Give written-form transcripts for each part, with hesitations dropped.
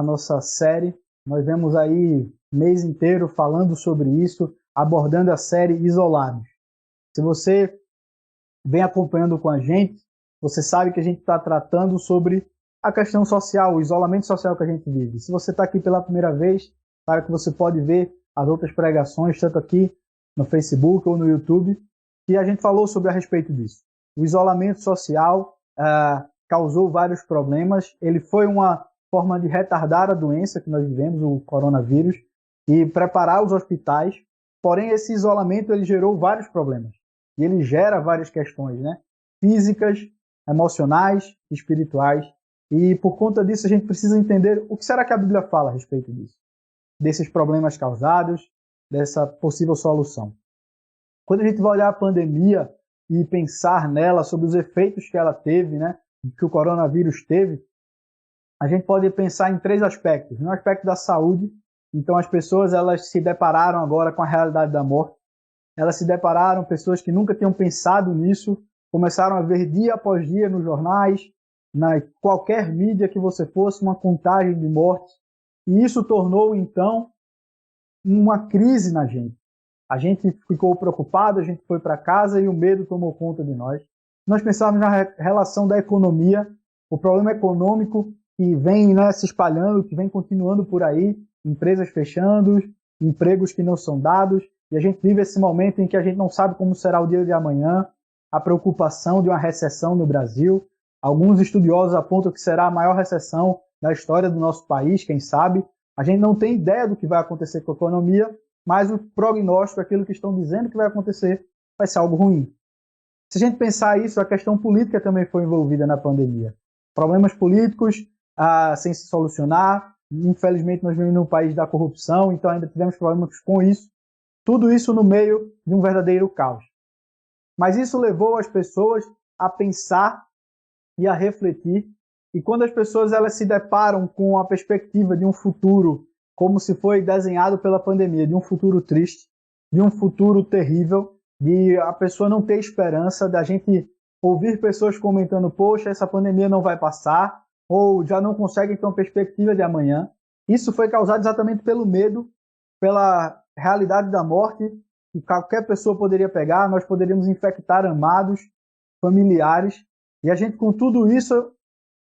a nossa série. Nós vemos aí mês inteiro falando sobre isso, abordando a série Isolados. Se você vem acompanhando com a gente, você sabe que a gente está tratando sobre a questão social, o isolamento social que a gente vive. Se você está aqui pela primeira vez, sabe que você pode ver as outras pregações, tanto aqui no Facebook ou no YouTube, que a gente falou sobre a respeito disso. O isolamento social causou vários problemas, ele foi uma forma de retardar a doença que nós vivemos, o coronavírus, e preparar os hospitais. Porém, esse isolamento ele gerou vários problemas. E ele gera várias questões, né? Físicas, emocionais, espirituais. E por conta disso, a gente precisa entender o que será que a Bíblia fala a respeito disso. Desses problemas causados, dessa possível solução. Quando a gente vai olhar a pandemia e pensar nela, sobre os efeitos que ela teve, né? Que o coronavírus teve, a gente pode pensar em três aspectos. No aspecto da saúde, então as pessoas elas se depararam agora com a realidade da morte. Elas se depararam, pessoas que nunca tinham pensado nisso, começaram a ver dia após dia nos jornais, na qualquer mídia que você fosse, uma contagem de mortes. E isso tornou, então, uma crise na gente. A gente ficou preocupado, a gente foi para casa e o medo tomou conta de nós. Nós pensávamos na relação da economia, o problema econômico que vem, né, se espalhando, que vem continuando por aí, empresas fechando, empregos que não são dados, e a gente vive esse momento em que a gente não sabe como será o dia de amanhã, a preocupação de uma recessão no Brasil. Alguns estudiosos apontam que será a maior recessão da história do nosso país, quem sabe. A gente não tem ideia do que vai acontecer com a economia, mas o prognóstico, aquilo que estão dizendo que vai acontecer, vai ser algo ruim. Se a gente pensar isso, a questão política também foi envolvida na pandemia. Problemas políticos sem se solucionar. Infelizmente, nós vivemos num país da corrupção, então ainda tivemos problemas com isso. Tudo isso no meio de um verdadeiro caos. Mas isso levou as pessoas a pensar e a refletir. E quando as pessoas elas se deparam com a perspectiva de um futuro, como se foi desenhado pela pandemia, de um futuro triste, de um futuro terrível, de a pessoa não ter esperança, da gente ouvir pessoas comentando, poxa, essa pandemia não vai passar, ou já não conseguem ter uma perspectiva de amanhã. Isso foi causado exatamente pelo medo, pela realidade da morte, que qualquer pessoa poderia pegar, nós poderíamos infectar amados, familiares, e a gente com tudo isso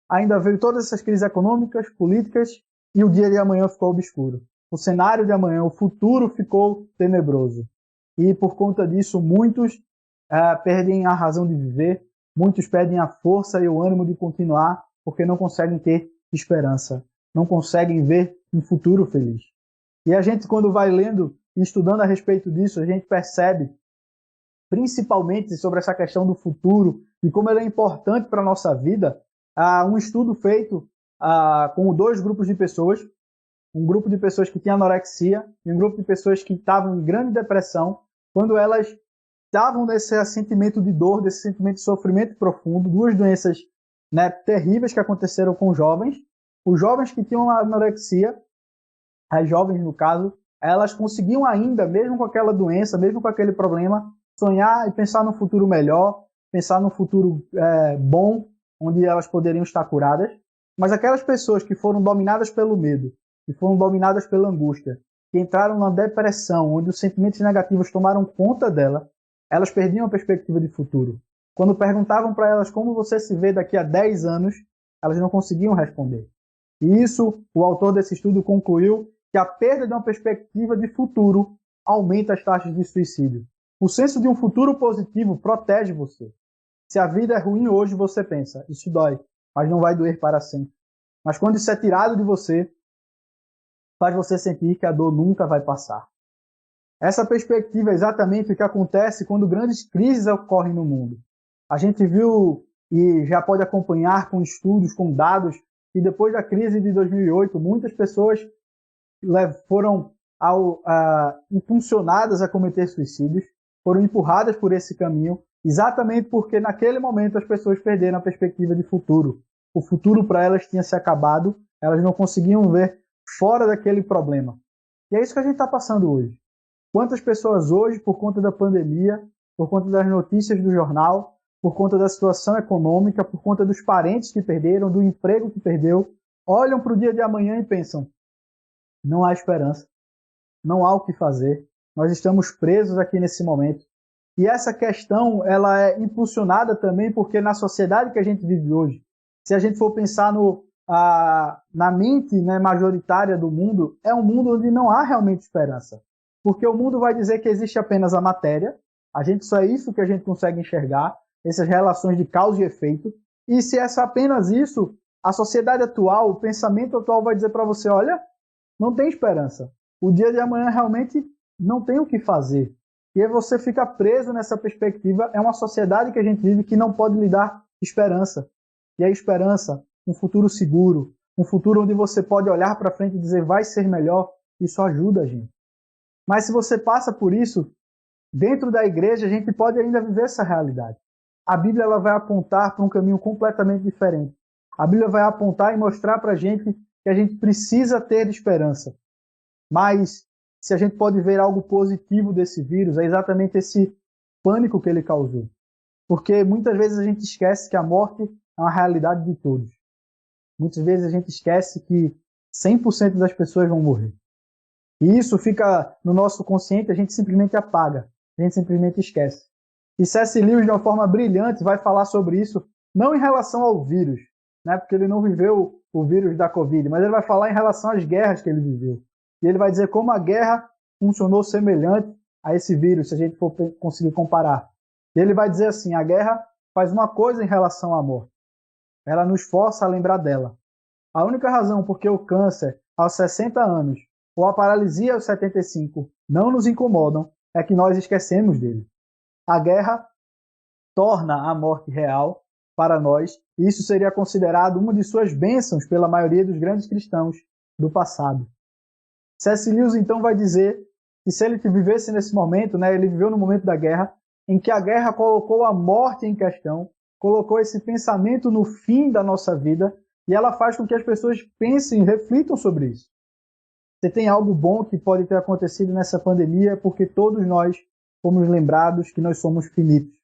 ainda veio todas essas crises econômicas, políticas, e o dia de amanhã ficou obscuro. O cenário de amanhã, o futuro ficou tenebroso. E por conta disso, muitos perdem a razão de viver, muitos perdem a força e o ânimo de continuar, porque não conseguem ter esperança, não conseguem ver um futuro feliz. E a gente, quando vai lendo e estudando a respeito disso, a gente percebe, principalmente sobre essa questão do futuro e como ele é importante para a nossa vida, um estudo feito com dois grupos de pessoas, um grupo de pessoas que tinha anorexia e um grupo de pessoas que estavam em grande depressão, quando elas estavam nesse sentimento de dor, desse sentimento de sofrimento profundo, duas doenças, né, terríveis que aconteceram com jovens. Os jovens que tinham anorexia, as jovens no caso, elas conseguiam ainda, mesmo com aquela doença, mesmo com aquele problema, sonhar e pensar no futuro melhor, pensar no futuro bom, onde elas poderiam estar curadas. Mas aquelas pessoas que foram dominadas pelo medo, que foram dominadas pela angústia, que entraram na depressão, onde os sentimentos negativos tomaram conta dela, elas perdiam a perspectiva de futuro. Quando perguntavam para elas como você se vê daqui a 10 anos, elas não conseguiam responder. E isso, o autor desse estudo concluiu que a perda de uma perspectiva de futuro aumenta as taxas de suicídio. O senso de um futuro positivo protege você. Se a vida é ruim hoje, você pensa, isso dói, mas não vai doer para sempre. Mas quando isso é tirado de você, faz você sentir que a dor nunca vai passar. Essa perspectiva é exatamente o que acontece quando grandes crises ocorrem no mundo. A gente viu e já pode acompanhar com estudos, com dados, que depois da crise de 2008, muitas pessoas foram impulsionadas a cometer suicídios, foram empurradas por esse caminho, exatamente porque naquele momento as pessoas perderam a perspectiva de futuro. O futuro para elas tinha se acabado, elas não conseguiam ver fora daquele problema. E é isso que a gente está passando hoje. Quantas pessoas hoje, por conta da pandemia, por conta das notícias do jornal, por conta da situação econômica, por conta dos parentes que perderam, do emprego que perdeu, olham para o dia de amanhã e pensam: não há esperança, não há o que fazer, nós estamos presos aqui nesse momento. E essa questão, ela é impulsionada também porque na sociedade que a gente vive hoje, se a gente for pensar na mente, né, majoritária do mundo, é um mundo onde não há realmente esperança. Porque o mundo vai dizer que existe apenas a matéria, a gente só é isso que a gente consegue enxergar, essas relações de causa e efeito. E se é apenas isso, a sociedade atual, o pensamento atual vai dizer para você: olha, não tem esperança. O dia de amanhã realmente não tem o que fazer. E aí você fica preso nessa perspectiva. É uma sociedade que a gente vive que não pode lhe dar esperança. E a esperança, um futuro seguro, um futuro onde você pode olhar para frente e dizer vai ser melhor, isso ajuda a gente. Mas se você passa por isso, dentro da igreja a gente pode ainda viver essa realidade. A Bíblia ela vai apontar para um caminho completamente diferente. A Bíblia vai apontar e mostrar para a gente que a gente precisa ter esperança. Mas se a gente pode ver algo positivo desse vírus, é exatamente esse pânico que ele causou. Porque muitas vezes a gente esquece que a morte é uma realidade de todos. Muitas vezes a gente esquece que 100% das pessoas vão morrer. E isso fica no nosso consciente, a gente simplesmente apaga, a gente simplesmente esquece. E C.S. Lewis, de uma forma brilhante, vai falar sobre isso, não em relação ao vírus, né, porque ele não viveu o vírus da Covid, mas ele vai falar em relação às guerras que ele viveu. E ele vai dizer como a guerra funcionou semelhante a esse vírus, se a gente for conseguir comparar. E ele vai dizer assim: a guerra faz uma coisa em relação à morte. Ela nos força a lembrar dela. A única razão por que o câncer aos 60 anos ou a paralisia aos 75 não nos incomodam é que nós esquecemos dele. A guerra torna a morte real para nós, e isso seria considerado uma de suas bênçãos pela maioria dos grandes cristãos do passado. C.S. Lewis então vai dizer que se ele vivesse nesse momento, né, ele viveu no momento da guerra, em que a guerra colocou a morte em questão, colocou esse pensamento no fim da nossa vida, e ela faz com que as pessoas pensem e reflitam sobre isso. Se tem algo bom que pode ter acontecido nessa pandemia, é porque todos nós fomos lembrados que nós somos finitos.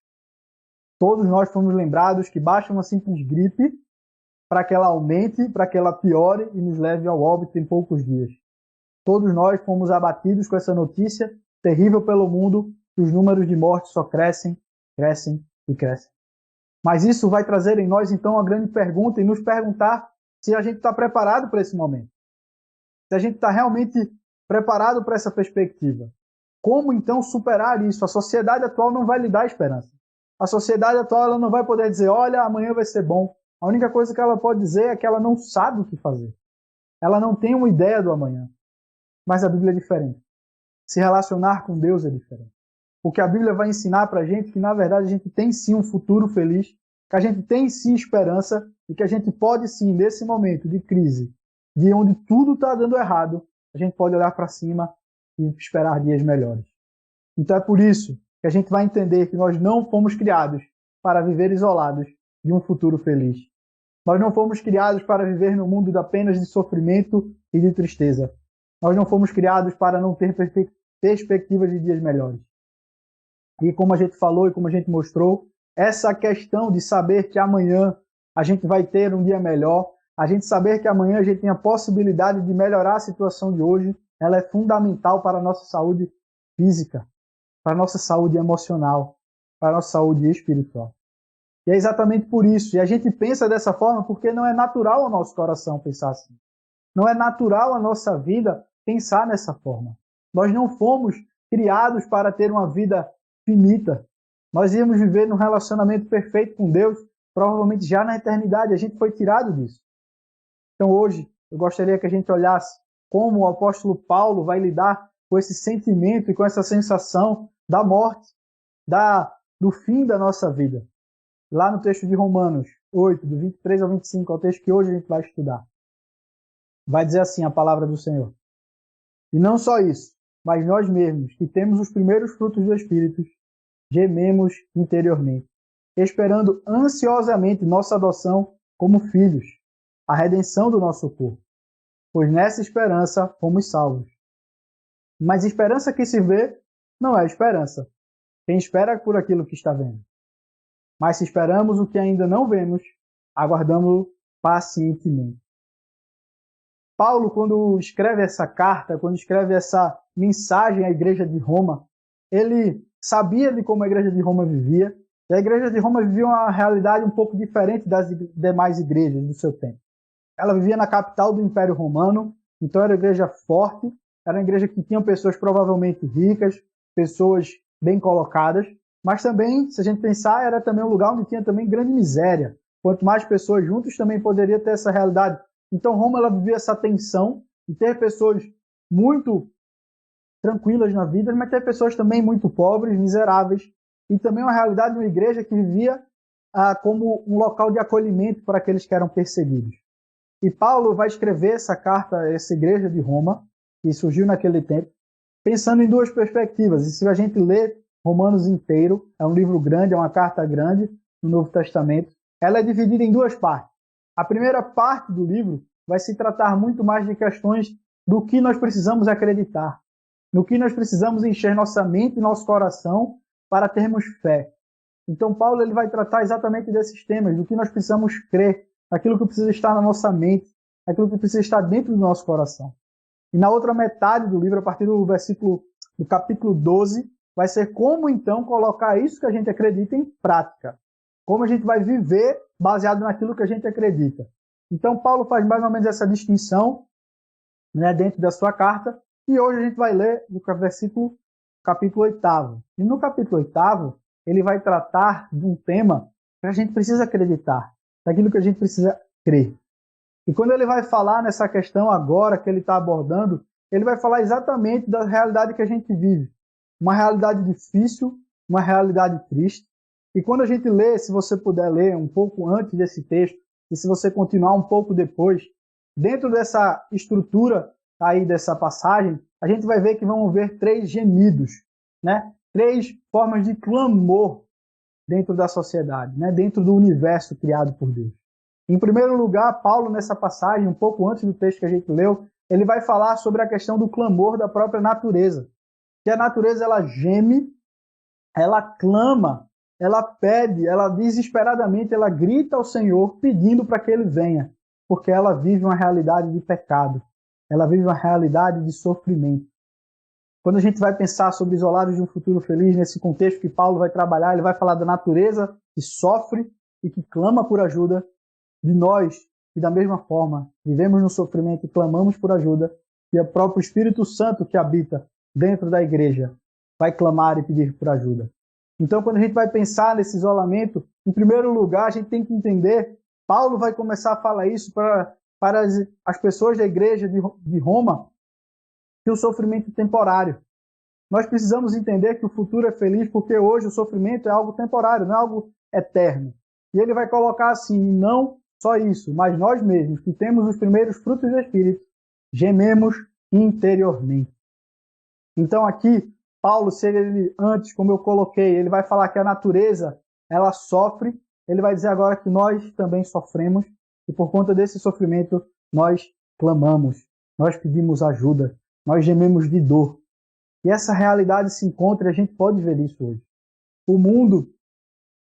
Todos nós fomos lembrados que basta uma simples gripe para que ela aumente, para que ela piore e nos leve ao óbito em poucos dias. Todos nós fomos abatidos com essa notícia terrível pelo mundo, que os números de mortes só crescem, crescem e crescem. Mas isso vai trazer em nós, então, uma grande pergunta e nos perguntar se a gente está preparado para esse momento. Se a gente está realmente preparado para essa perspectiva. Como, então, superar isso? A sociedade atual não vai lhe dar esperança. A sociedade atual ela não vai poder dizer: olha, amanhã vai ser bom. A única coisa que ela pode dizer é que ela não sabe o que fazer. Ela não tem uma ideia do amanhã. Mas a Bíblia é diferente. Se relacionar com Deus é diferente. Porque a Bíblia vai ensinar para a gente que, na verdade, a gente tem sim um futuro feliz, que a gente tem sim esperança e que a gente pode sim, nesse momento de crise, de onde tudo está dando errado, a gente pode olhar para cima e esperar dias melhores. Então é por isso que a gente vai entender que nós não fomos criados para viver isolados de um futuro feliz. Nós não fomos criados para viver no mundo apenas de sofrimento e de tristeza. Nós não fomos criados para não ter perspectivas de dias melhores. E como a gente falou e como a gente mostrou, essa questão de saber que amanhã a gente vai ter um dia melhor, a gente saber que amanhã a gente tem a possibilidade de melhorar a situação de hoje, ela é fundamental para a nossa saúde física, para a nossa saúde emocional, para a nossa saúde espiritual. E é exatamente por isso. E a gente pensa dessa forma porque não é natural ao nosso coração pensar assim. Não é natural à nossa vida pensar nessa forma. Nós não fomos criados para ter uma vida finita. Nós íamos viver num relacionamento perfeito com Deus, provavelmente já na eternidade. A gente foi tirado disso. Então hoje, eu gostaria que a gente olhasse como o apóstolo Paulo vai lidar com esse sentimento e com essa sensação da morte, do fim da nossa vida. Lá no texto de Romanos 8, do 23 ao 25, é o texto que hoje a gente vai estudar. Vai dizer assim a palavra do Senhor: e não só isso, mas nós mesmos, que temos os primeiros frutos do Espírito, gememos interiormente, esperando ansiosamente nossa adoção como filhos, a redenção do nosso corpo. Pois nessa esperança fomos salvos. Mas esperança que se vê não é esperança. Quem espera por aquilo que está vendo. Mas se esperamos o que ainda não vemos, aguardamos pacientemente. Paulo, quando escreve essa carta, quando escreve essa mensagem à igreja de Roma, ele sabia de como a igreja de Roma vivia, e a igreja de Roma vivia uma realidade um pouco diferente das demais igrejas do seu tempo. Ela vivia na capital do Império Romano, então era uma igreja forte, era uma igreja que tinha pessoas provavelmente ricas, pessoas bem colocadas, mas também, se a gente pensar, era também um lugar onde tinha também grande miséria. Quanto mais pessoas juntas, também poderia ter essa realidade. Então Roma ela vivia essa tensão de ter pessoas muito tranquilas na vida, mas ter pessoas também muito pobres, miseráveis, e também uma realidade de uma igreja que vivia como um local de acolhimento para aqueles que eram perseguidos. E Paulo vai escrever essa carta a essa igreja de Roma, que surgiu naquele tempo, pensando em duas perspectivas. E se a gente lê Romanos inteiro, é um livro grande, é uma carta grande no Novo Testamento, ela é dividida em duas partes. A primeira parte do livro vai se tratar muito mais de questões do que nós precisamos acreditar, no que nós precisamos encher nossa mente e nosso coração para termos fé. Então Paulo ele vai tratar exatamente desses temas, do que nós precisamos crer, aquilo que precisa estar na nossa mente, aquilo que precisa estar dentro do nosso coração. E na outra metade do livro, a partir do capítulo 12, vai ser como então colocar isso que a gente acredita em prática. Como a gente vai viver baseado naquilo que a gente acredita. Então Paulo faz mais ou menos essa distinção, né, dentro da sua carta, e hoje a gente vai ler o capítulo 8. E no capítulo 8, ele vai tratar de um tema que a gente precisa acreditar, daquilo que a gente precisa crer. E quando ele vai falar nessa questão agora que ele está abordando, ele vai falar exatamente da realidade que a gente vive. Uma realidade difícil, uma realidade triste. E quando a gente lê, se você puder ler um pouco antes desse texto, e se você continuar um pouco depois, dentro dessa estrutura aí dessa passagem, a gente vai ver que vão haver 3 gemidos, né? 3 formas de clamor dentro da sociedade, né? Dentro do universo criado por Deus. Em primeiro lugar, Paulo, nessa passagem, um pouco antes do texto que a gente leu, ele vai falar sobre a questão do clamor da própria natureza. Que a natureza, ela geme, ela clama, ela pede, ela desesperadamente, ela grita ao Senhor pedindo para que Ele venha, porque ela vive uma realidade de pecado, ela vive uma realidade de sofrimento. Quando a gente vai pensar sobre isolados de um futuro feliz, nesse contexto que Paulo vai trabalhar, ele vai falar da natureza que sofre e que clama por ajuda, de nós, que da mesma forma vivemos no sofrimento e clamamos por ajuda, e o próprio Espírito Santo que habita dentro da igreja vai clamar e pedir por ajuda. Então, quando a gente vai pensar nesse isolamento, em primeiro lugar, a gente tem que entender, Paulo vai começar a falar isso para as pessoas da igreja de Roma, que o sofrimento é temporário. Nós precisamos entender que o futuro é feliz porque hoje o sofrimento é algo temporário, não é algo eterno. E ele vai colocar assim, não só isso, mas nós mesmos, que temos os primeiros frutos do Espírito, gememos interiormente. Então aqui, Paulo, se ele antes, como eu coloquei, ele vai falar que a natureza, ela sofre, ele vai dizer agora que nós também sofremos, e por conta desse sofrimento, nós clamamos, nós pedimos ajuda, nós gememos de dor. E essa realidade se encontra, e a gente pode ver isso hoje. O mundo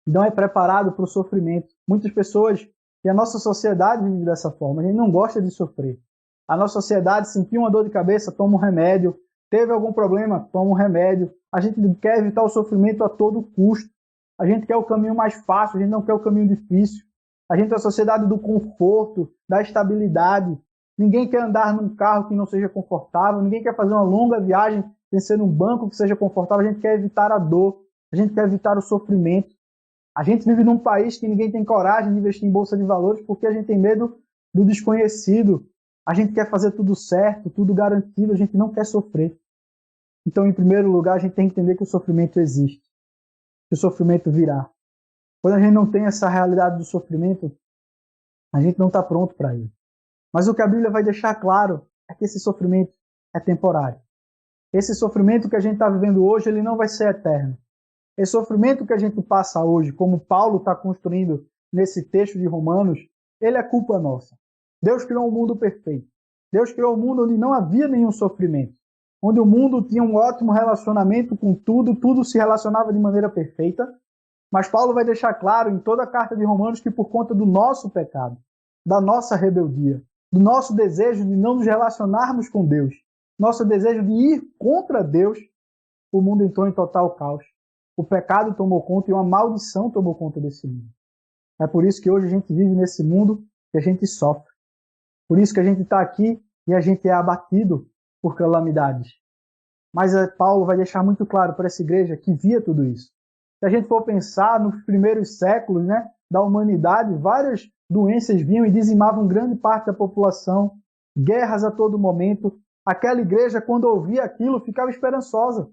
não é preparado para o sofrimento. Muitas pessoas, e a nossa sociedade vive dessa forma, a gente não gosta de sofrer. A nossa sociedade sentiu uma dor de cabeça, toma um remédio, teve algum problema, toma um remédio. A gente quer evitar o sofrimento a todo custo. A gente quer o caminho mais fácil, a gente não quer o caminho difícil. A gente é a sociedade do conforto, da estabilidade. Ninguém quer andar num carro que não seja confortável, ninguém quer fazer uma longa viagem sem ser num banco que seja confortável. A gente quer evitar a dor, a gente quer evitar o sofrimento. A gente vive num país que ninguém tem coragem de investir em bolsa de valores porque a gente tem medo do desconhecido. A gente quer fazer tudo certo, tudo garantido, a gente não quer sofrer. Então, em primeiro lugar, a gente tem que entender que o sofrimento existe, que o sofrimento virá. Quando a gente não tem essa realidade do sofrimento, a gente não está pronto para ele. Mas o que a Bíblia vai deixar claro é que esse sofrimento é temporário. Esse sofrimento que a gente está vivendo hoje, ele não vai ser eterno. Esse sofrimento que a gente passa hoje, como Paulo está construindo nesse texto de Romanos, ele é culpa nossa. Deus criou um mundo perfeito. Deus criou um mundo onde não havia nenhum sofrimento. Onde o mundo tinha um ótimo relacionamento com tudo, tudo se relacionava de maneira perfeita. Mas Paulo vai deixar claro em toda a carta de Romanos que por conta do nosso pecado, da nossa rebeldia, do nosso desejo de não nos relacionarmos com Deus, nosso desejo de ir contra Deus, o mundo entrou em total caos. O pecado tomou conta e uma maldição tomou conta desse mundo. É por isso que hoje a gente vive nesse mundo e a gente sofre. Por isso que a gente está aqui e a gente é abatido por calamidades. Mas Paulo vai deixar muito claro para essa igreja que via tudo isso. Se a gente for pensar nos primeiros séculos, né, da humanidade, várias doenças vinham e dizimavam grande parte da população, guerras a todo momento. Aquela igreja, quando ouvia aquilo, ficava esperançosa,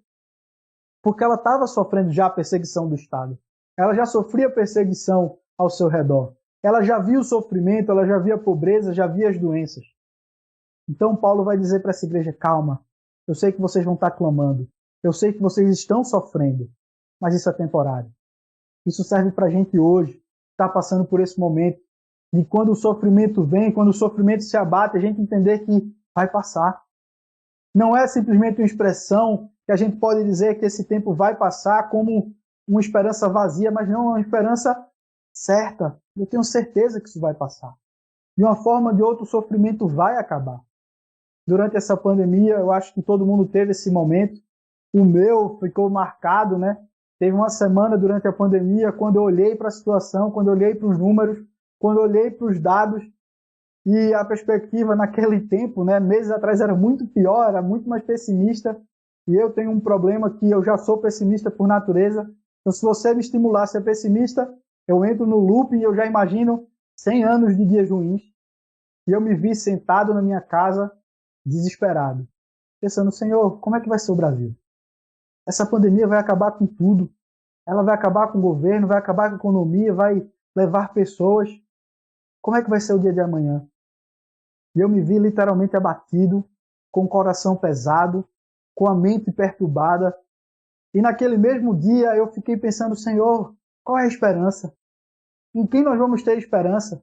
porque ela estava sofrendo já a perseguição do Estado. Ela já sofria perseguição ao seu redor. Ela já via o sofrimento, ela já via a pobreza, já via as doenças. Então Paulo vai dizer para essa igreja, calma, eu sei que vocês vão estar clamando, eu sei que vocês estão sofrendo, mas isso é temporário. Isso serve para a gente hoje, está passando por esse momento, de quando o sofrimento vem, quando o sofrimento se abate, a gente entender que vai passar. Não é simplesmente uma expressão que a gente pode dizer que esse tempo vai passar como uma esperança vazia, mas não, é uma esperança certa. Eu tenho certeza que isso vai passar. De uma forma ou de outra, o sofrimento vai acabar. Durante essa pandemia, eu acho que todo mundo teve esse momento. O meu ficou marcado, né? Teve uma semana durante a pandemia, quando eu olhei para a situação, quando eu olhei para os números, quando eu olhei para os dados, e a perspectiva naquele tempo, né, meses atrás, era muito pior, era muito mais pessimista, e eu tenho um problema que eu já sou pessimista por natureza. Então, se você me estimular a ser pessimista, eu entro no looping e eu já imagino 100 anos de dias ruins, e eu me vi sentado na minha casa, desesperado, pensando, Senhor, como é que vai ser o Brasil? Essa pandemia vai acabar com tudo. Ela vai acabar com o governo, vai acabar com a economia, vai levar pessoas. Como é que vai ser o dia de amanhã? E eu me vi literalmente abatido, com o coração pesado, com a mente perturbada. E naquele mesmo dia eu fiquei pensando, Senhor, qual é a esperança? Em quem nós vamos ter esperança?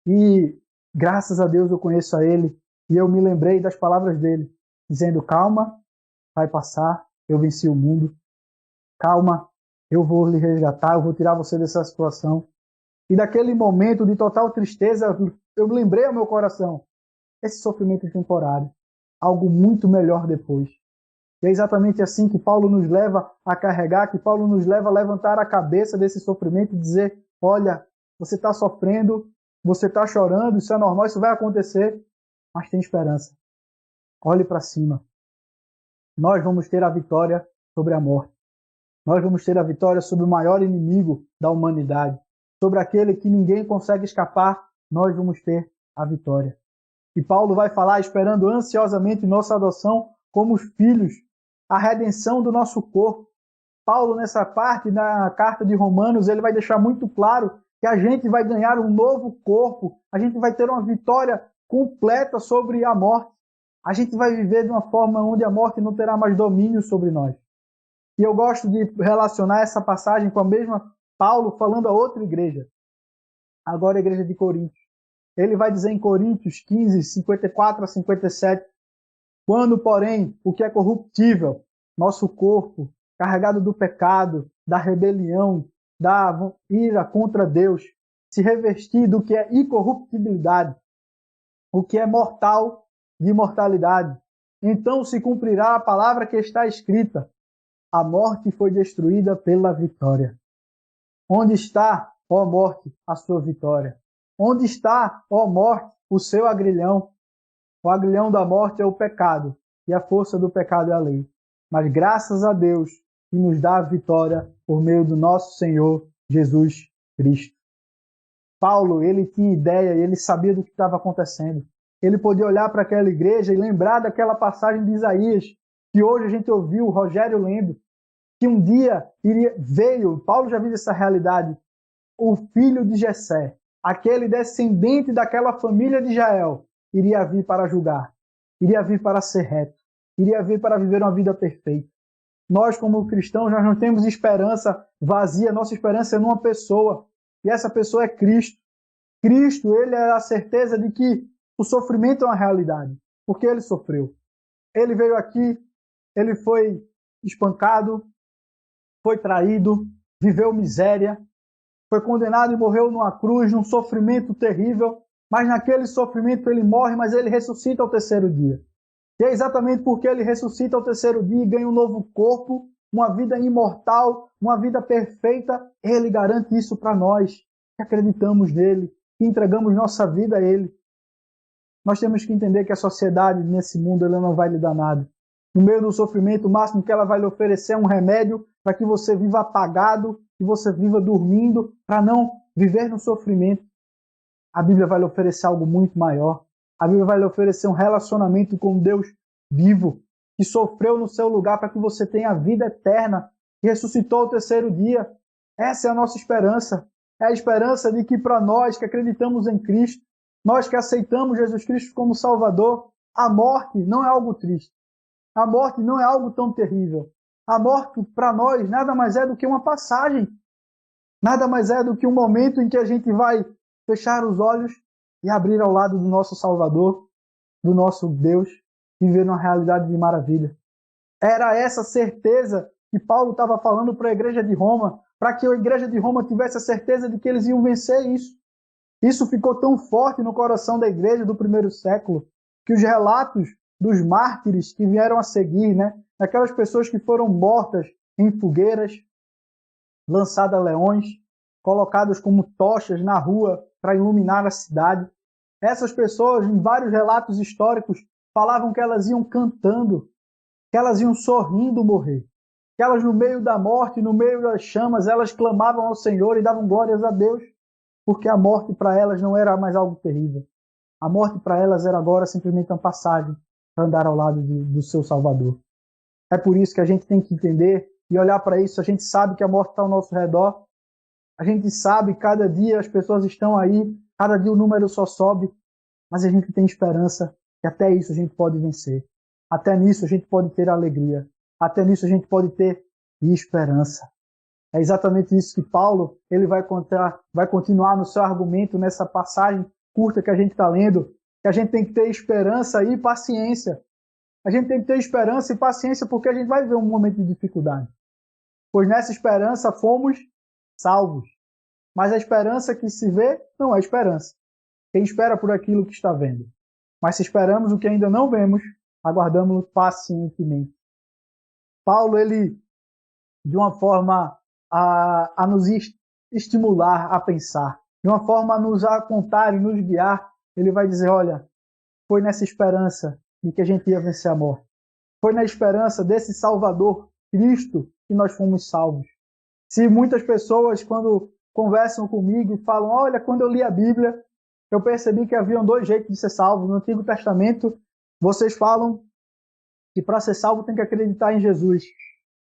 E graças a Deus eu conheço a Ele e eu me lembrei das palavras dele, dizendo, calma, vai passar, eu venci o mundo. Calma, eu vou lhe resgatar, eu vou tirar você dessa situação. E daquele momento de total tristeza, eu lembrei ao meu coração, esse sofrimento é temporário, algo muito melhor depois. E é exatamente assim que Paulo nos leva a carregar, que Paulo nos leva a levantar a cabeça desse sofrimento e dizer, olha, você está sofrendo, você está chorando, isso é normal, isso vai acontecer, mas tem esperança. Olhe para cima. Nós vamos ter a vitória sobre a morte. Nós vamos ter a vitória sobre o maior inimigo da humanidade. Sobre aquele que ninguém consegue escapar, nós vamos ter a vitória. E Paulo vai falar, esperando ansiosamente nossa adoção como filhos, a redenção do nosso corpo. Paulo, nessa parte, na carta de Romanos, ele vai deixar muito claro que a gente vai ganhar um novo corpo, a gente vai ter uma vitória completa sobre a morte. A gente vai viver de uma forma onde a morte não terá mais domínio sobre nós. E eu gosto de relacionar essa passagem com a mesma Paulo falando a outra igreja, agora a igreja de Coríntios. Ele vai dizer em Coríntios 15, 54 a 57, quando, porém, o que é corruptível, nosso corpo, carregado do pecado, da rebelião, da ira contra Deus, se revestir do que é incorruptibilidade, o que é mortal de imortalidade, então se cumprirá a palavra que está escrita, a morte foi destruída pela vitória. Onde está, ó morte, a sua vitória? Onde está, ó morte, o seu agrilhão? O agrilhão da morte é o pecado, e a força do pecado é a lei. Mas graças a Deus que nos dá a vitória por meio do nosso Senhor Jesus Cristo. Paulo, ele tinha ideia, ele sabia do que estava acontecendo. Ele podia olhar para aquela igreja e lembrar daquela passagem de Isaías, que hoje a gente ouviu o Rogério lendo, que um dia veio, Paulo já viu essa realidade, o filho de Jessé, aquele descendente daquela família de Israel, iria vir para julgar, iria vir para ser reto, iria vir para viver uma vida perfeita. Nós, como cristãos, nós não temos esperança vazia, nossa esperança é numa pessoa, e essa pessoa é Cristo. Cristo, ele é a certeza de que o sofrimento é uma realidade, porque ele sofreu. Ele veio aqui, ele foi espancado, foi traído, viveu miséria, foi condenado e morreu numa cruz, num sofrimento terrível, mas naquele sofrimento ele morre, mas ele ressuscita ao terceiro dia. E é exatamente porque ele ressuscita ao terceiro dia e ganha um novo corpo, uma vida imortal, uma vida perfeita, ele garante isso para nós, que acreditamos nele, que entregamos nossa vida a ele. Nós temos que entender que a sociedade nesse mundo ela não vai lhe dar nada. No meio do sofrimento, o máximo que ela vai lhe oferecer é um remédio para que você viva apagado, que você viva dormindo, para não viver no sofrimento. A Bíblia vai lhe oferecer algo muito maior. A Bíblia vai lhe oferecer um relacionamento com Deus vivo, que sofreu no seu lugar para que você tenha a vida eterna, que ressuscitou ao terceiro dia. Essa é a nossa esperança. É a esperança de que para nós que acreditamos em Cristo, nós que aceitamos Jesus Cristo como Salvador, a morte não é algo triste. A morte não é algo tão terrível. A morte, para nós, nada mais é do que uma passagem. Nada mais é do que um momento em que a gente vai fechar os olhos e abrir ao lado do nosso Salvador, do nosso Deus, e viver uma realidade de maravilha. Era essa certeza que Paulo estava falando para a igreja de Roma, para que a igreja de Roma tivesse a certeza de que eles iam vencer isso. Isso ficou tão forte no coração da igreja do primeiro século, que os relatos dos mártires que vieram a seguir, aquelas pessoas que foram mortas em fogueiras, lançadas a leões, colocadas como tochas na rua para iluminar a cidade. Essas pessoas, em vários relatos históricos, falavam que elas iam cantando, que elas iam sorrindo morrer, que elas no meio da morte, no meio das chamas, elas clamavam ao Senhor e davam glórias a Deus, porque a morte para elas não era mais algo terrível. A morte para elas era agora simplesmente uma passagem para andar ao lado do seu Salvador. É por isso que a gente tem que entender e olhar para isso. A gente sabe que a morte está ao nosso redor. A gente sabe que cada dia as pessoas estão aí, cada dia o número só sobe, mas a gente tem esperança que até isso a gente pode vencer. Até nisso a gente pode ter alegria. Até nisso a gente pode ter esperança. É exatamente isso que Paulo ele vai continuar no seu argumento nessa passagem curta que a gente está lendo, que a gente tem que ter esperança e paciência. A gente tem que ter esperança e paciência porque a gente vai ver um momento de dificuldade. Pois nessa esperança fomos salvos. Mas a esperança que se vê não é esperança. Quem espera por aquilo que está vendo. Mas se esperamos o que ainda não vemos, aguardamos-lo pacientemente. Paulo, ele, de uma forma a nos estimular a pensar, de uma forma a nos apontar e nos guiar, ele vai dizer, olha, foi nessa esperança de que a gente ia vencer a morte. Foi na esperança desse Salvador, Cristo, que nós fomos salvos. Se muitas pessoas, quando conversam comigo, falam, olha, quando eu li a Bíblia, eu percebi que haviam dois jeitos de ser salvo. No Antigo Testamento, vocês falam que para ser salvo tem que acreditar em Jesus.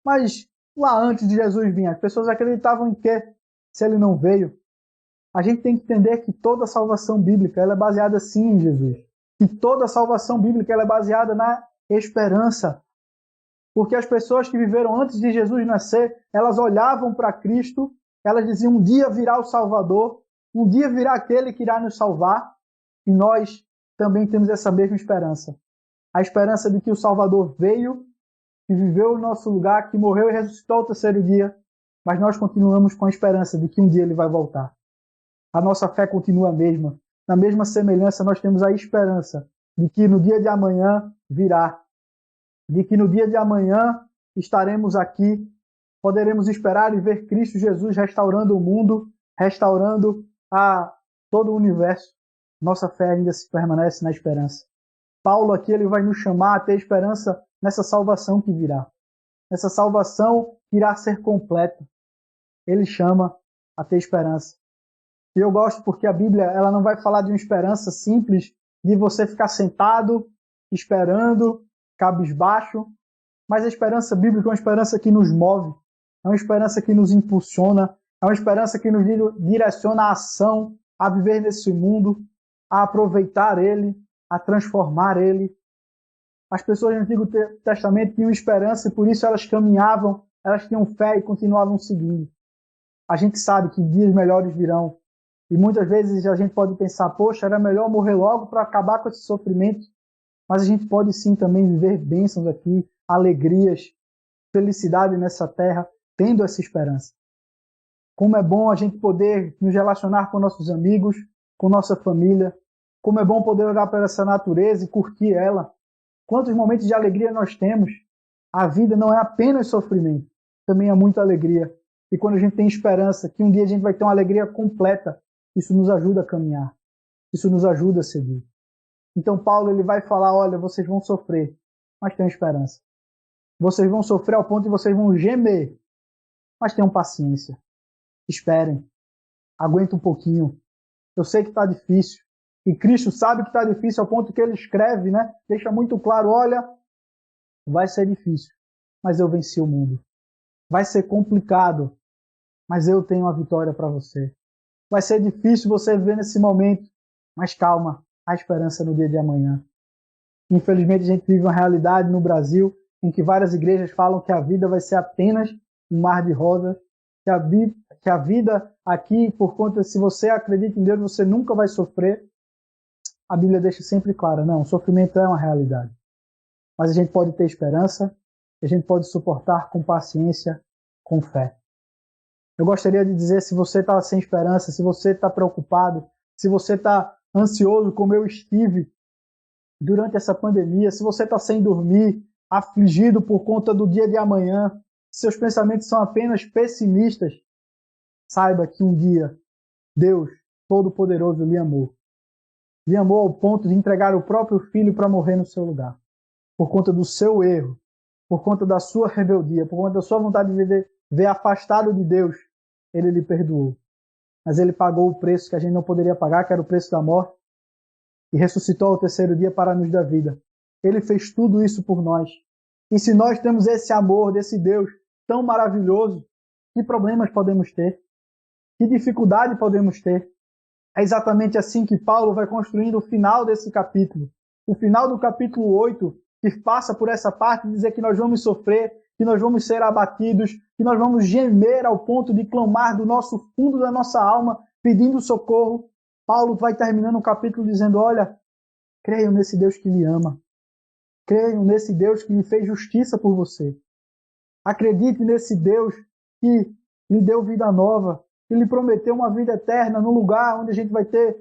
Mas lá antes de Jesus vir, as pessoas acreditavam em quê? Se ele não veio. A gente tem que entender que toda a salvação bíblica ela é baseada sim em Jesus. Que toda a salvação bíblica ela é baseada na esperança. Porque as pessoas que viveram antes de Jesus nascer, elas olhavam para Cristo, elas diziam, um dia virá o Salvador, um dia virá aquele que irá nos salvar, e nós também temos essa mesma esperança. A esperança de que o Salvador veio, que viveu no nosso lugar, que morreu e ressuscitou ao terceiro dia, mas nós continuamos com a esperança de que um dia ele vai voltar. A nossa fé continua a mesma. Na mesma semelhança, nós temos a esperança de que no dia de amanhã virá, de que no dia de amanhã estaremos aqui, poderemos esperar e ver Cristo Jesus restaurando o mundo, restaurando todo o universo. Nossa fé ainda se permanece na esperança. Paulo aqui ele vai nos chamar a ter esperança nessa salvação que virá. Nessa salvação que irá ser completa. Ele chama a ter esperança. E eu gosto porque a Bíblia ela não vai falar de uma esperança simples de você ficar sentado, esperando, cabisbaixo, mas a esperança bíblica é uma esperança que nos move, é uma esperança que nos impulsiona, é uma esperança que nos direciona à ação, a viver nesse mundo, a aproveitar ele, a transformar ele. As pessoas do Antigo Testamento tinham esperança e por isso elas caminhavam, elas tinham fé e continuavam seguindo. A gente sabe que dias melhores virão e muitas vezes a gente pode pensar, poxa, era melhor morrer logo para acabar com esse sofrimento. Mas a gente pode sim também viver bênçãos aqui, alegrias, felicidade nessa terra, tendo essa esperança. Como é bom a gente poder nos relacionar com nossos amigos, com nossa família, Como é bom poder olhar para essa natureza e curtir ela. Quantos momentos de alegria nós temos. A vida não é apenas sofrimento, também é muita alegria. E quando a gente tem esperança que um dia a gente vai ter uma alegria completa, isso nos ajuda a caminhar. Isso nos ajuda a seguir. Então Paulo ele vai falar, olha, vocês vão sofrer, mas tenham esperança. Vocês vão sofrer ao ponto de vocês vão gemer, mas tenham paciência. Esperem. Aguenta um pouquinho. Eu sei que está difícil. E Cristo sabe que está difícil ao ponto que ele escreve, né? Deixa muito claro, olha, vai ser difícil, mas eu venci o mundo. Vai ser complicado, mas eu tenho a vitória para você. Vai ser difícil você viver nesse momento, mas calma, há esperança no dia de amanhã. Infelizmente a gente vive uma realidade no Brasil em que várias igrejas falam que a vida vai ser apenas um mar de rosas, que a vida aqui, por conta, se você acredita em Deus, você nunca vai sofrer. A Bíblia deixa sempre claro, não, o sofrimento é uma realidade. Mas a gente pode ter esperança, a gente pode suportar com paciência, com fé. Eu gostaria de dizer, se você está sem esperança, se você está preocupado, se você está ansioso, como eu estive durante essa pandemia, se você está sem dormir, afligido por conta do dia de amanhã, seus pensamentos são apenas pessimistas, saiba que um dia Deus Todo-Poderoso lhe amou. Lhe amou ao ponto de entregar o próprio Filho para morrer no seu lugar. Por conta do seu erro, por conta da sua rebeldia, por conta da sua vontade de viver afastado de Deus, ele lhe perdoou. Mas ele pagou o preço que a gente não poderia pagar, que era o preço da morte, e ressuscitou ao terceiro dia para nos dar vida. Ele fez tudo isso por nós. E se nós temos esse amor desse Deus tão maravilhoso, que problemas podemos ter? Que dificuldade podemos ter? É exatamente assim que Paulo vai construindo o final desse capítulo. O final do capítulo 8, que passa por essa parte de dizer que nós vamos sofrer, que nós vamos ser abatidos, que nós vamos gemer ao ponto de clamar do nosso fundo da nossa alma, pedindo socorro. Paulo vai terminando o capítulo dizendo, olha, creiam nesse Deus que lhe ama. Creiam nesse Deus que lhe fez justiça por você. Acredite nesse Deus que lhe deu vida nova, que lhe prometeu uma vida eterna num lugar onde a gente vai ter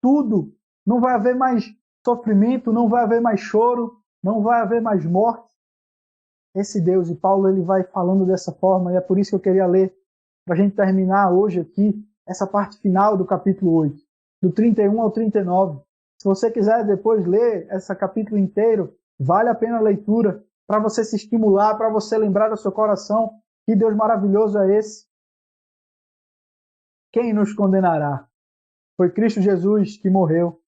tudo. Não vai haver mais sofrimento, não vai haver mais choro, não vai haver mais morte. Esse Deus, e Paulo ele vai falando dessa forma, e é por isso que eu queria ler, para a gente terminar hoje aqui, essa parte final do capítulo 8, do 31 ao 39. Se você quiser depois ler esse capítulo inteiro, vale a pena a leitura, para você se estimular, para você lembrar do seu coração que Deus maravilhoso é esse. Quem nos condenará? Foi Cristo Jesus que morreu,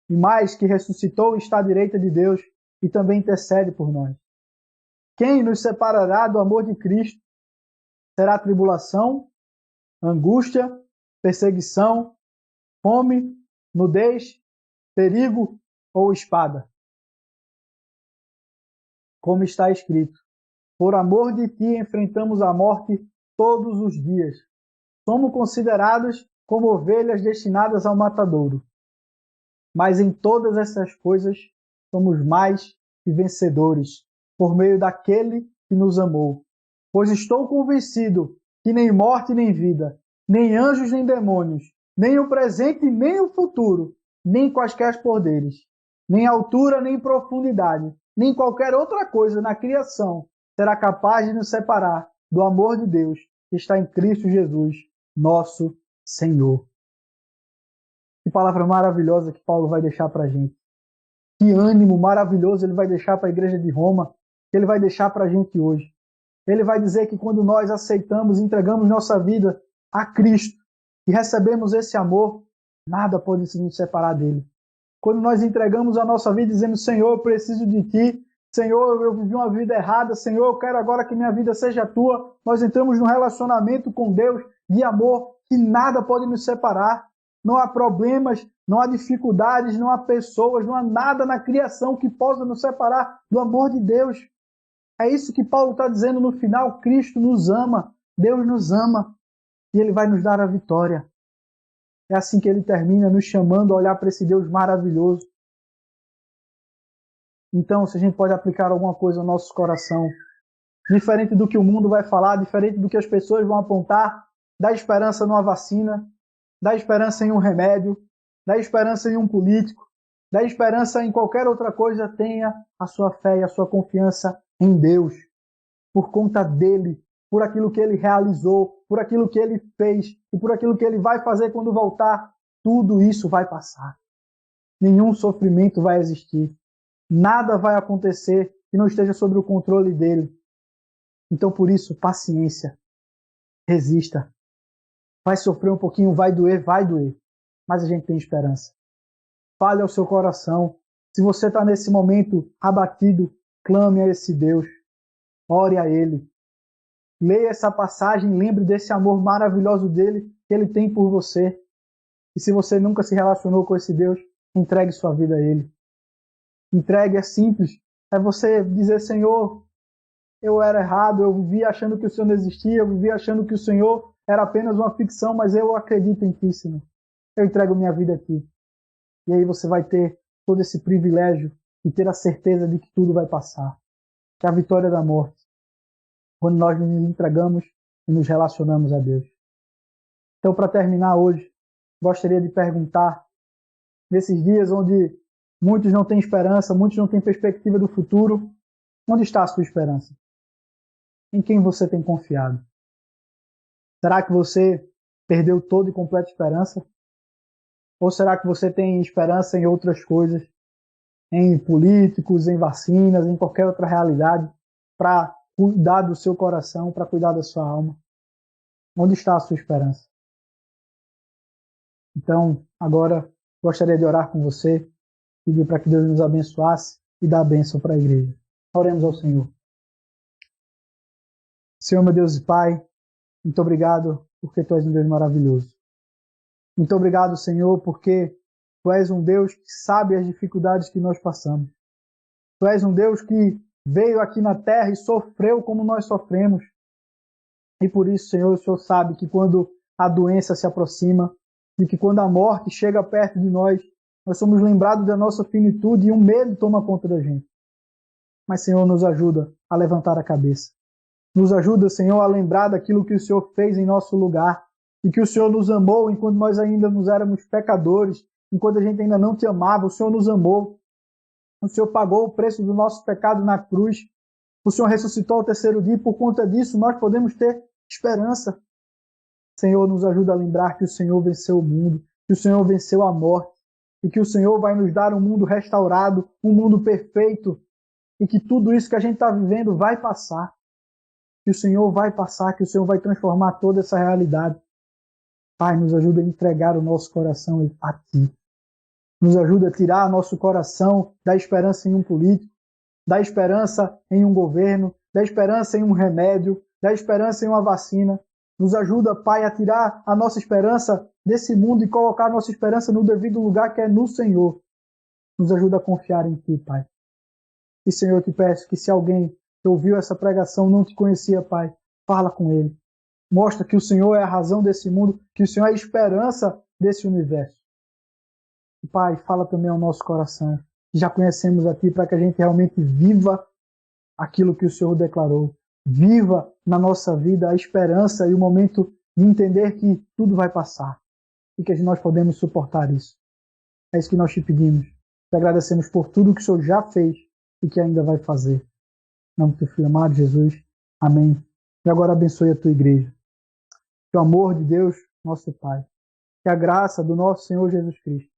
e mais que ressuscitou e está à direita de Deus, e também intercede por nós. Quem nos separará do amor de Cristo? Será tribulação, angústia, perseguição, fome, nudez, perigo ou espada? Como está escrito, por amor de ti enfrentamos a morte todos os dias. Somos considerados como ovelhas destinadas ao matadouro. Mas em todas essas coisas somos mais que vencedores, por meio daquele que nos amou. Pois estou convencido que nem morte nem vida, nem anjos nem demônios, nem o presente nem o futuro, nem quaisquer poderes, nem altura nem profundidade, nem qualquer outra coisa na criação será capaz de nos separar do amor de Deus que está em Cristo Jesus, nosso Senhor. Que palavra maravilhosa que Paulo vai deixar para a gente. Que ânimo maravilhoso ele vai deixar para a igreja de Roma, que ele vai deixar para a gente hoje. Ele vai dizer que quando nós aceitamos, entregamos nossa vida a Cristo e recebemos esse amor, nada pode nos separar dele. Quando nós entregamos a nossa vida dizendo, Senhor, eu preciso de ti, Senhor, eu vivi uma vida errada, Senhor, eu quero agora que minha vida seja tua, nós entramos num relacionamento com Deus de amor que nada pode nos separar. Não há problemas, não há dificuldades, não há pessoas, não há nada na criação que possa nos separar do amor de Deus. É isso que Paulo está dizendo no final. Cristo nos ama, Deus nos ama e Ele vai nos dar a vitória. É assim que Ele termina nos chamando a olhar para esse Deus maravilhoso. Então, se a gente pode aplicar alguma coisa ao nosso coração, diferente do que o mundo vai falar, diferente do que as pessoas vão apontar, dá esperança numa vacina, dá esperança em um remédio, dá esperança em um político, dá esperança em qualquer outra coisa, tenha a sua fé e a sua confiança em Deus, por conta dele, por aquilo que ele realizou, por aquilo que ele fez e por aquilo que ele vai fazer quando voltar. Tudo isso vai passar. Nenhum sofrimento vai existir. Nada vai acontecer que não esteja sob o controle dele. Então, por isso, paciência. Resista. Vai sofrer um pouquinho, vai doer, mas a gente tem esperança. Fale ao seu coração. Se você está nesse momento abatido, clame a esse Deus. Ore a Ele. Leia essa passagem, lembre desse amor maravilhoso dele, que Ele tem por você. E se você nunca se relacionou com esse Deus, entregue sua vida a Ele. Entregue, é simples. É você dizer, Senhor, eu era errado, eu vivia achando que o Senhor não existia, eu vivia achando que o Senhor era apenas uma ficção, mas eu acredito em Ti, Senhor. Eu entrego minha vida a Ti. E aí você vai ter todo esse privilégio de ter a certeza de que tudo vai passar. Que é a vitória da morte. Quando nós nos entregamos e nos relacionamos a Deus. Então, para terminar hoje, gostaria de perguntar, nesses dias onde muitos não têm esperança, muitos não têm perspectiva do futuro, onde está a sua esperança? Em quem você tem confiado? Será que você perdeu toda e completa esperança? Ou será que você tem esperança em outras coisas? Em políticos, em vacinas, em qualquer outra realidade, para cuidar do seu coração, para cuidar da sua alma? Onde está a sua esperança? Então, agora, gostaria de orar com você, pedir para que Deus nos abençoasse e dar a bênção para a igreja. Oremos ao Senhor. Senhor, meu Deus e Pai, muito obrigado porque Tu és um Deus maravilhoso. Muito obrigado, Senhor, porque Tu és um Deus que sabe as dificuldades que nós passamos. Tu és um Deus que veio aqui na terra e sofreu como nós sofremos. E por isso, Senhor, o Senhor sabe que quando a doença se aproxima, e que quando a morte chega perto de nós, nós somos lembrados da nossa finitude e um medo toma conta da gente. Mas, Senhor, nos ajuda a levantar a cabeça. Nos ajuda, Senhor, a lembrar daquilo que o Senhor fez em nosso lugar e que o Senhor nos amou enquanto nós ainda nos éramos pecadores, enquanto a gente ainda não Te amava, o Senhor nos amou. O Senhor pagou o preço do nosso pecado na cruz. O Senhor ressuscitou ao terceiro dia e por conta disso nós podemos ter esperança. Senhor, nos ajuda a lembrar que o Senhor venceu o mundo, que o Senhor venceu a morte e que o Senhor vai nos dar um mundo restaurado, um mundo perfeito e que tudo isso que a gente está vivendo vai passar. Que o Senhor vai passar, que o Senhor vai transformar toda essa realidade. Pai, nos ajuda a entregar o nosso coração a Ti. Nos ajuda a tirar nosso coração da esperança em um político, da esperança em um governo, da esperança em um remédio, da esperança em uma vacina. Nos ajuda, Pai, a tirar a nossa esperança desse mundo e colocar a nossa esperança no devido lugar, que é no Senhor. Nos ajuda a confiar em Ti, Pai. E, Senhor, eu Te peço que se alguém que ouviu essa pregação não Te conhecia, Pai, fala com ele. Mostra que o Senhor é a razão desse mundo, que o Senhor é a esperança desse universo. E, Pai, fala também ao nosso coração, que já conhecemos a Ti, para que a gente realmente viva aquilo que o Senhor declarou. Viva na nossa vida a esperança e o momento de entender que tudo vai passar e que nós podemos suportar isso. É isso que nós Te pedimos. Te agradecemos por tudo que o Senhor já fez e que ainda vai fazer. Em nome do Teu Filho amado, Jesus. Amém. E agora abençoe a Tua igreja. Que o amor de Deus, nosso Pai, que a graça do nosso Senhor Jesus Cristo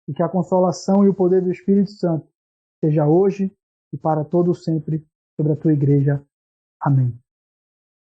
e que a consolação e o poder do Espírito Santo seja hoje e para todo sempre sobre a Tua igreja. Amém.